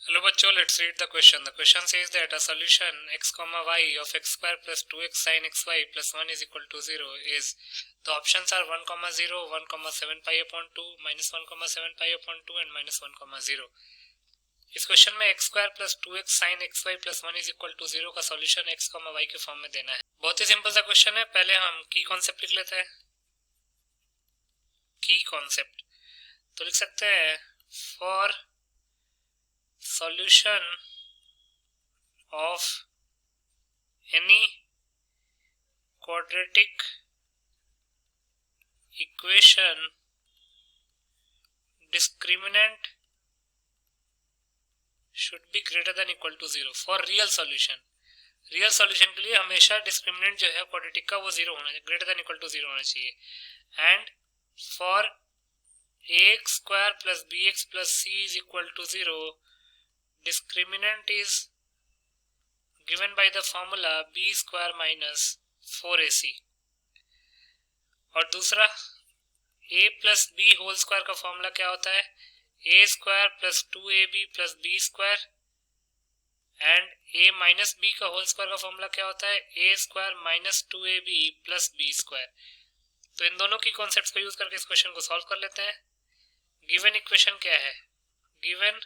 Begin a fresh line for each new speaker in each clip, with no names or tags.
Hello बच्चों, let's read the question. The question says that a solution x comma y of x square plus 2x sin xy plus 1 is equal to 0 is, the options are 1 comma 0, 1 comma 7 pi upon 2, minus 1 comma 7 pi upon 2 and minus 1 comma 0. इस question में x square plus 2x sin xy plus 1 is equal to 0 का solution x comma y के form में देना है. बहुत ही simple सा question है. पहले हम की कॉन्सेप्ट लिख लेते हैं. की कॉन्सेप्ट तो लिख सकते हैं for solution of any quadratic equation discriminant should be greater than equal to 0 for real solution. Real solution के लिए हमेशा डिस्क्रिमिनेंट जो है क्वाड्रेटिक का वो 0 होना चाहिए, ग्रेटर देन इक्वल टू 0 होना चाहिए. And for ax square plus bx plus c is equal to 0, discriminant is given by the formula b square minus 4ac. और दूसरा a plus b whole square का formula क्या होता है? a square plus 2ab plus b square. And a minus b का whole square का formula क्या होता है? a square minus 2ab plus b square. तो इन दोनों की कॉन्सेप्ट्स को यूज करके इस क्वेश्चन को सॉल्व कर लेते हैं. गिवन इक्वेशन क्या है? Given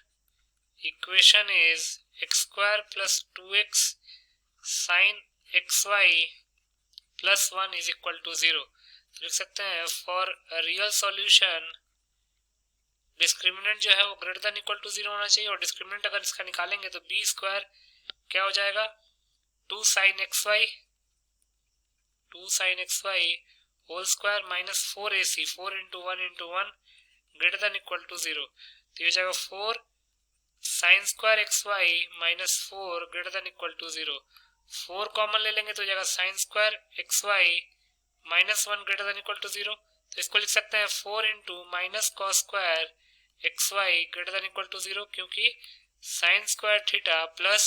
equation is x square plus 2x sin xy plus 1 is equal to 0. तो लिख सकते हैं फॉर रियल सॉल्यूशन डिस्क्रिमिनेंट जो है वो ग्रेटर देन इक्वल टू 0 होना चाहिए. और डिस्क्रिमिनेंट अगर इसका निकालेंगे तो b स्क्वायर क्या हो जाएगा? 2 sin xy whole square minus 4ac, 4 into 1 into 1 greater than equal to 0. तो ये हो जाएगा 4 sine square x y minus 4 greater than equal to 0. 4 common ले लेंगे तो जाएगा sine square x y minus 1 greater than equal to 0. तो इसको लिख सकते हैं 4 into minus cos square x y greater than equal to 0, क्योंकि sine square theta plus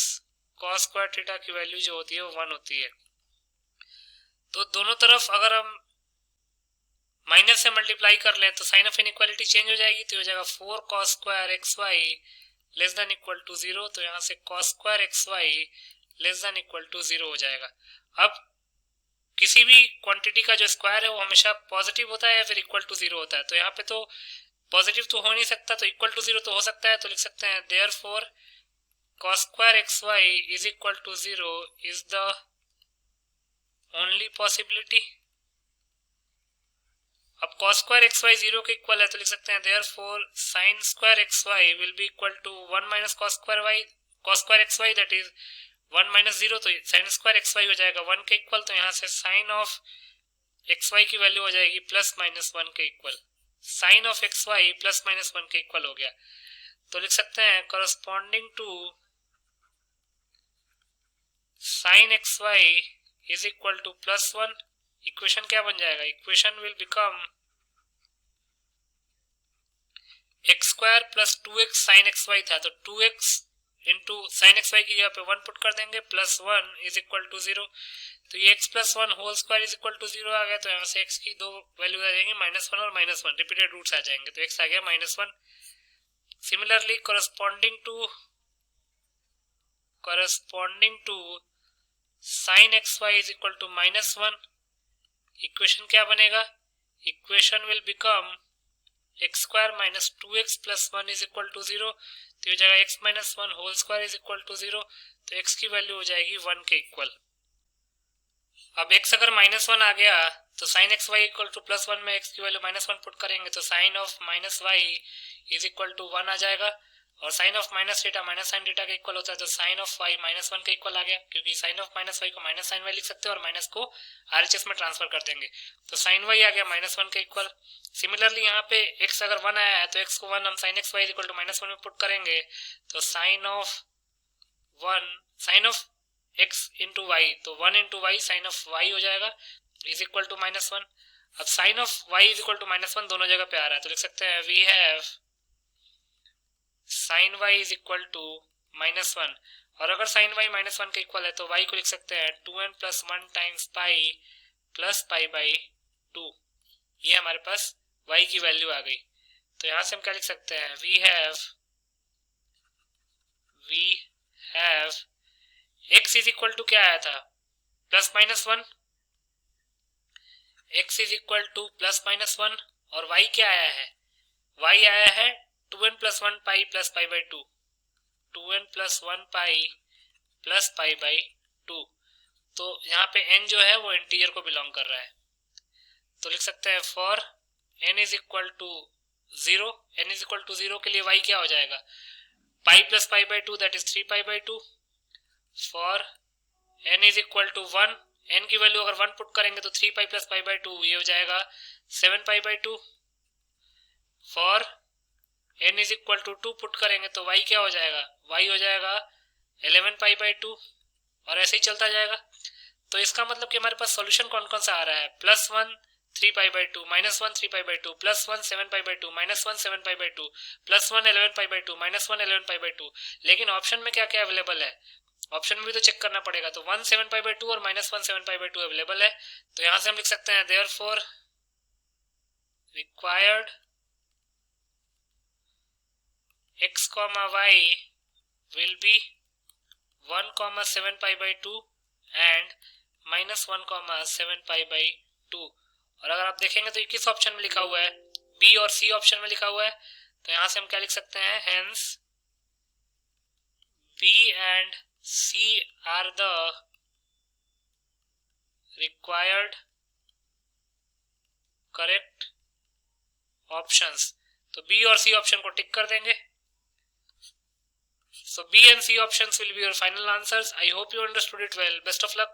cos square theta की वैल्यू जो होती है वो 1 होती है. तो दोनों तरफ अगर हम माइनस से मल्टीप्लाई कर लें तो साइन ऑफ इनइक्वालिटी चेंज हो जाएगी. तो हो जाएगा 4 cos square x y less than equal to 0. तो यहाँ से cos square x y less than equal to 0 हो जाएगा. अब किसी भी क्वांटिटी का जो स्क्वायर है वो हमेशा पॉजिटिव होता है या फिर इक्वल टू 0 होता है. तो यहाँ पे तो पॉजिटिव तो हो नहीं सकता, तो इक्वल टू 0 तो हो सकता है. तो लिख सकते हैं therefore cos square x y is equal to 0 is the only possibility. अब cos स्क्वायर एक्स वाई 0 के इक्वल है तो लिख सकते हैं therefore sin square x y will be equal to 1 minus cos square x y that is 1 minus 0. तो sin square x Y हो जाएगा 1 के इक्वल. तो यहाँ से sin ऑफ एक्स वाई की वैल्यू हो जाएगी प्लस माइनस 1 के equal. sin of x y plus minus 1 के इक्वल हो गया. तो लिख सकते हैं corresponding to sin x y is equal to plus 1. Equation क्या बन जाएगा? Equation will become x square plus 2x sine x y था तो 2x into sine x y की जगह पे 1 पुट कर देंगे प्लस 1 इज इक्वल टू 0. तो ये x plus 1 whole square is equal to 0 आ गया. तो यहाँ से x की दो वैल्यू आ जाएंगे माइनस 1 और माइनस 1, रिपीटेड रूट्स आ जाएंगे. तो x आ गया minus 1. Similarly corresponding to sine x y is equal to minus 1. Equation क्या बनेगा? Equation will become x square minus 2x plus 1 is equal to 0. तो हो जाएगा x minus 1 whole square is equal to 0. तो x की value हो जाएगी 1 के इक्वल. अब x अगर माइनस 1 आ गया तो sine x y equal to plus 1 में x की वैल्यू माइनस 1 पुट करेंगे तो sine of minus y is equal to 1 आ जाएगा. और sine of minus theta minus sine theta के इक्वल होता है. तो साइन ऑफ वाई माइनस 1 के इक्वल आ गया, क्योंकि साइन ऑफ माइनस वाई को माइनस साइन वाई लिख सकते हैं और माइनस को आरएचएस में ट्रांसफर कर देंगे. तो साइन वाई आ गया माइनस 1 के इक्वल. सिमिलरली यहाँ पे x अगर 1 आया है तो x को 1 हम sine x y equal to minus 1 में पुट करेंगे तो sine of x into y, तो 1 into y sine of y हो जाएगा इज इक्वल टू माइनस 1. अब sine of y is equal to minus 1 दोनों जगह पे आ रहा है तो लिख सकते हैं we have sine y is equal to minus 1. और अगर साइन वाई माइनस 1 के इक्वल है तो वाई को लिख सकते हैं 2n plus 1 times pi plus pi by 2. ये हमारे पास y की वैल्यू आ गई. तो यहां से हम क्या लिख सकते हैं? We have is equal to क्या आया था, plus minus one, x is equal to plus minus one, और y क्या आया है, y आया है 2n plus one pi plus pi by two, 2n plus one pi plus pi by two. तो यहाँ पे n जो है वो इंटीजर को बिलोंग कर रहा है, तो लिख सकते हैं for n is equal to zero, n is equal to zero के लिए y क्या हो जाएगा, pi plus pi by two that is 3 pi by two. For n is equal to one, n की वैल्यू अगर 1 पुट करेंगे तो 3 pi plus pi by two, ये हो जाएगा 7 pi by two. For n is equal to 2 put करेंगे तो y क्या हो जाएगा, y हो जाएगा 11 पाई बाई टू, और ऐसे ही चलता जाएगा। तो इसका मतलब कि हमारे पास सॉल्यूशन कौन कौन सा आ रहा है, plus one 3 pi by to, minus one 3 pi by to, plus one 7 pi by to, minus one 7 pi by to, plus one 11 pi by to, minus one 11 pi by to. लेकिन option में क्या क्या available है, option में भी तो check करना पड़ेगा। तो 1 7 पाई बाई टू और minus one 7 pi by to available है, तो यहां से हम लिख सकते हैं therefore required x, y will be 1, 7 pi by to and minus 1, 7 pi by to. और अगर आप देखेंगे तो ये किस ऑप्शन में लिखा हुआ है, बी और सी ऑप्शन में लिखा हुआ है। तो यहां से हम क्या लिख सकते हैं, hence B and C are the required correct options. तो बी और सी ऑप्शन को टिक कर देंगे। So B and C options will be your final answers. I hope you understood it well. Best of luck.